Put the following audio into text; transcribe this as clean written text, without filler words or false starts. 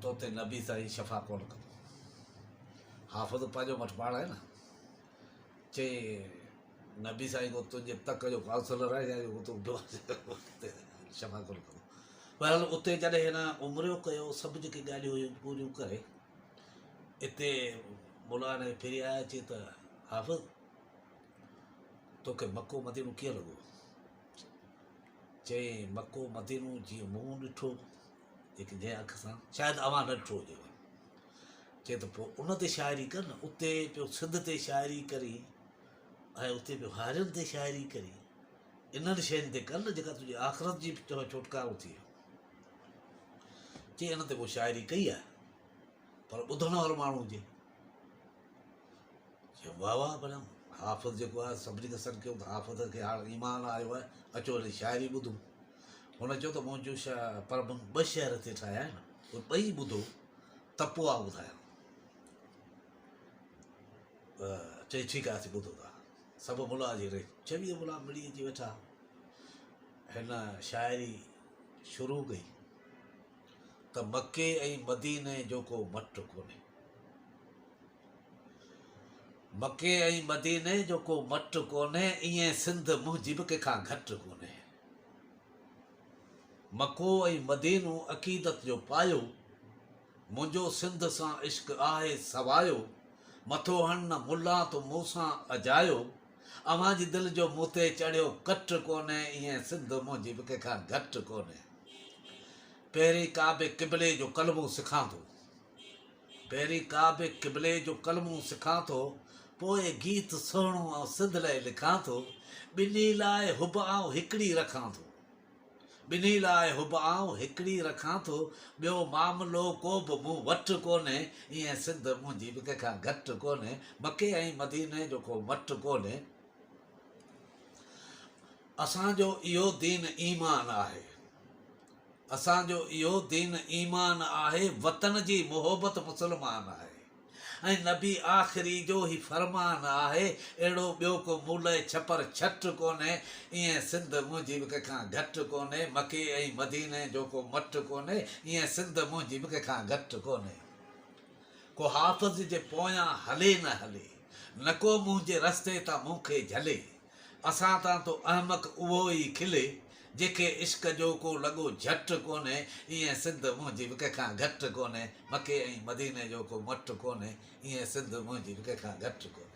तो ते नबी साईं शफ़ा कोन कंदो। हाफ़िज़ पंहिंजो मठ पाण आहे न, चई नबी साईं को तुंहिंजे तक जो काउंसलर आहे या तूं शफ़ा कोन कंदो। बहरहाल उते जॾहिं हिन उमिरियो कयो, सभु जेके ॻाल्हियूं हुयूं पूरियूं करे हिते मुला ने फिरी आया, चई त हाफ़िज़ तोखे मको मदीनो कीअं लॻो? चई मको मदीनो जीअं मूं ॾिठो, जेके जंहिं अख सां शायदि अवां न ॾिठो हुजेव। चई त पोइ उन ते शाइरी कर न, उते पियो सिंध ते शाइरी करी ऐं उते पियो हारियुनि ते शाइरी करी, इन्हनि शयुनि ते कर न जेका तुंहिंजी आख़िरत जी छुटकारो थिए। चई इन ते पोइ शाइरी कई आहे, पर ॿुधण वारो माण्हू हुजे। चयो वाह वाह, भला हाफ़िज़ जेको आहे सभिनी खे सॾु कयो त हाफ़िज़ खे हाणे ईमान आयो आहे, अचो वरी शाइरी ॿुधूं। हुन चयो त मुंहिंजो पर ॿ शहर ते ठाहिया आहिनि, उहे ॿई ॿुधो त पोइ आहे ॿुधायो। चई ठीकु आहे, असीं ॿुधो था। सभु मुला जी रे 26 मुला मिली अची वेठा, हिन शाइरी शुरू कई त मके ऐं मदीने जो को मट कोन्हे, मके ऐं मदीने जो को मट कोन्हे, ईअं सिंध मुंहिंजी बि कंहिंखां घटि कोन्हे। मको ऐं मदीनो अक़ीदत जो पायो, मुंहिंजो सिंध सां इश्क आहे सवायो, मथो हण न मुला तो मूंसां अजायो, अव्हां जी दिलि जो मूं ते चढ़ियो कट कोन्हे, ईअं सिंध मुंहिंजी बि कंहिंखां घटि कोन्हे। पहिरीं काबे क़िबले जो कलमो सिखां थो, पहिरीं काबे क़िबले जो कलमो सिखां थो, पोइ गीत सुहिणो ऐं सिंध लाइ लिखां थो, ॿिन्ही लाइ हुब आऊं हिकिड़ी रखां थो, ॿिन्ही लाइ हुब आऊं हिकिड़ी रखां थो, ॿियो मामिलो को बि मूं वटि कोन्हे, ईअं सिंध मुंहिंजी बि कंहिंखां घटि कोन्हे, मके ऐं मदीने जो को मट कोन्हे। असांजो इहो दीन ईमान आहे, असांजो इहो दीन ईमान आहे, वतन जी मुहबत मुस्लमान आहे, ऐं नबी आख़िरी जो ई फरमान आहे, अहिड़ो ॿियो को मूले छपर छट कोन्हे, ईअं सिंध मुंहिंजी बि कंहिंखां घटि कोन्हे, मके ऐं मदीने जो को मट कोन्हे, ईअं सिंध मुंहिंजी बि कंहिंखां घटि कोन्हे। को हाफ़िज़ जे पोयां हले न हले, न को मुंहिंजे रस्ते तां मूंखे झले, असां तां तो अहमक उहो ई खिले, जेके इश्क जो को लॻो झटि कोन्हे, ईअं सिंध मुंहिंजी बि कंहिंखां घटि कोन्हे, मके ऐं मदीने जो को मट कोन्हे, ईअं सिंध मुंहिंजी बि कंहिंखां घटि कोन्हे।